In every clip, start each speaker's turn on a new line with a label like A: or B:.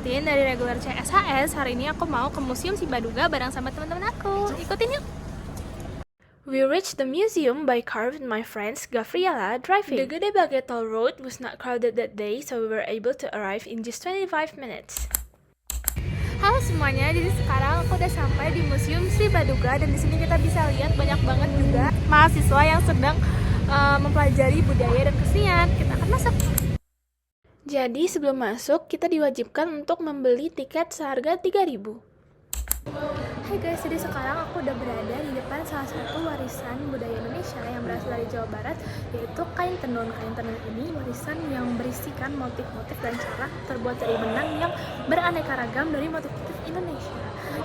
A: Justin dari regular CSHS. Hari ini aku mau ke Museum Sibaduga bareng sama teman-teman aku. Ikutin yuk! We reached the museum by car with my friends Gavriela driving. The Gede Bage Toll Road was not crowded that day, so we were able to arrive in just 25 minutes. Halo semuanya, jadi sekarang aku udah sampai di Museum Sibaduga dan di sini kita bisa lihat banyak banget juga mahasiswa yang sedang mempelajari budaya dan kesenian. Kita akan masuk. Jadi sebelum masuk, kita diwajibkan untuk membeli tiket seharga 3.000. Hai guys, jadi sekarang aku udah berada di depan salah satu warisan budaya Indonesia yang berasal dari Jawa Barat, yaitu kain tenun. Kain tenun ini warisan yang berisikan motif-motif dan corak terbuat dari benang yang beraneka ragam dari motif-motif Indonesia.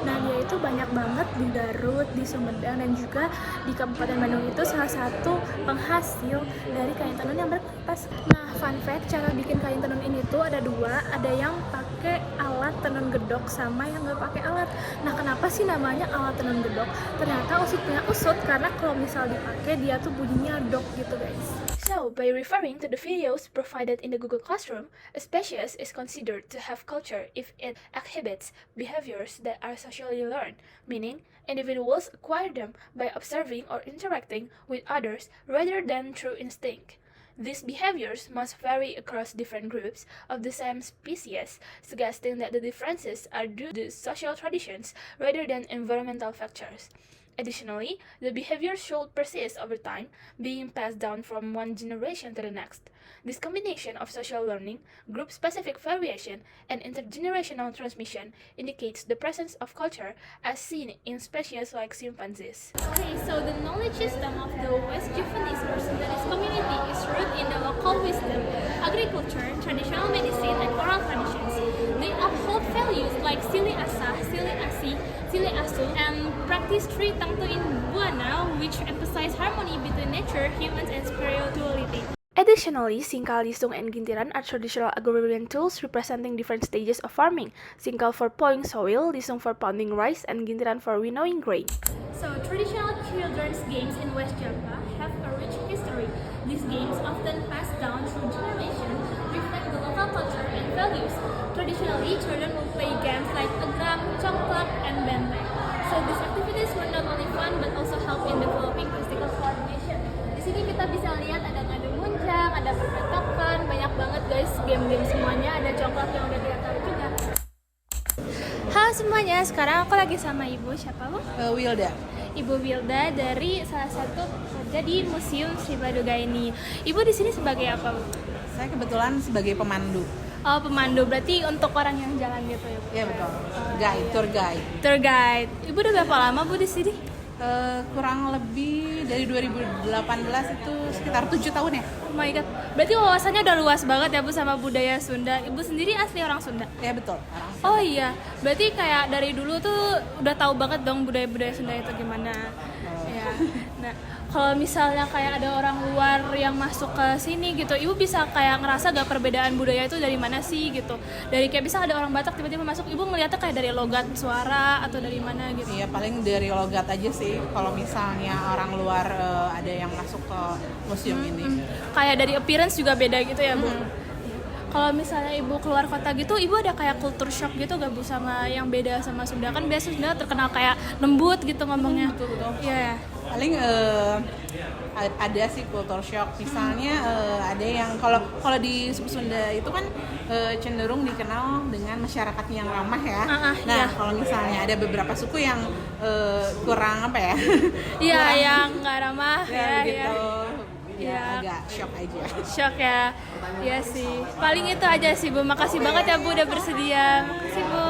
A: Nah, dia itu banyak banget di Garut, di Sumedang, dan juga di Kabupaten Bandung itu salah satu penghasil dari kain tenun yang berkualitas. Nah, fun fact, cara bikin kain tenun ini tuh ada dua, ada yang pakai alat tenun gedok sama yang nggak pakai alat. Nah, kenapa sih namanya alat tenun gedok? Ternyata usutnya usut karena kalau misal dipakai dia tuh bunyinya dok gitu guys. So, by referring to the videos provided in the Google Classroom, a species is considered to have culture if it exhibits behaviors that are socially learned, meaning individuals acquire them by observing or interacting with others rather than through instinct. These behaviors must vary across different groups of the same species, suggesting that the differences are due to social traditions rather than environmental factors. Additionally, the behavior should persist over time, being passed down from one generation to the next. This combination of social learning, group-specific variation, and intergenerational transmission indicates the presence of culture as seen in species like chimpanzees. Okay, so the knowledge system of the West Javanese or Sundanese community is rooted in the local wisdom, agriculture, traditional medicine, and oral traditions. They uphold values like Sili Asa, Sili Asi, Sili Asu, and practice Tri Tangtu in Buana, which emphasize harmony between nature, humans, and spirituality. Additionally, Singkal, Lisung, and Gintiran are traditional agrarian tools representing different stages of farming. Singkal for plowing soil, Lisung for pounding rice, and Gintiran for winnowing grain. So, traditional children's games in West Java have a rich history. These games, often passed down through generations, reflect the local culture and values. Traditionally, children will play games like agram, congklak, and benteng. So, these activities were not only fun but also help in developing physical coordination. Di sini kita bisa lihat ada ngadu munjang, ada perpetokan, banyak banget guys game-game semuanya, ada congklak yang udah kita tahu juga. Halo semuanya, sekarang aku lagi sama Ibu, siapa Bu?
B: Wilda.
A: Ibu Wilda dari salah satu pekerja di Museum Sibaduga ini. Ibu di sini sebagai apa, Bu?
B: Saya kebetulan sebagai pemandu.
A: Oh, pemandu, berarti untuk orang yang jalan gitu ya, Bu?
B: Iya betul. Guide, tour guide.
A: Tour guide. Ibu udah berapa lama, Bu, di sini?
B: Kurang lebih dari 2018 itu sekitar 7 tahun ya.
A: Oh my god. Berarti wawasannya udah luas banget ya, Bu, sama budaya Sunda. Ibu sendiri asli orang Sunda?
B: Ya betul.
A: Oh iya. Berarti kayak dari dulu tuh udah tahu banget dong budaya-budaya Sunda itu gimana. Ya. Nah, kalau misalnya kayak ada orang luar yang masuk ke sini gitu, Ibu bisa kayak ngerasa gak perbedaan budaya itu dari mana sih gitu. Dari kayak bisa ada orang Batak tiba-tiba masuk, Ibu ngeliatnya kayak dari logat suara atau dari mana gitu.
B: Iya, paling dari logat aja sih. Kalau misalnya orang luar ada yang masuk ke museum ini.
A: Kayak dari appearance juga beda gitu ya, Bu. Kalau misalnya Ibu keluar kota gitu, Ibu ada kayak culture shock gitu gak, Bu, sama yang beda sama Sunda? Kan biasa Sunda terkenal kayak lembut gitu ngomongnya.
B: Betul.
A: Iya.
B: Paling ada sih culture shock. Misalnya ada yang kalau di suku Sunda itu kan cenderung dikenal dengan masyarakatnya yang ramah ya. Nah,
A: iya.
B: Kalau misalnya ada beberapa suku yang kurang apa ya?
A: Iya, yang nggak ramah
B: ya gitu.
A: Ya.
B: Agak shock aja.
A: Shock ya. Iya sih. Paling itu aja sih, Bu. Makasih banget ya, Bu, udah bersedia. Makasih, Bu.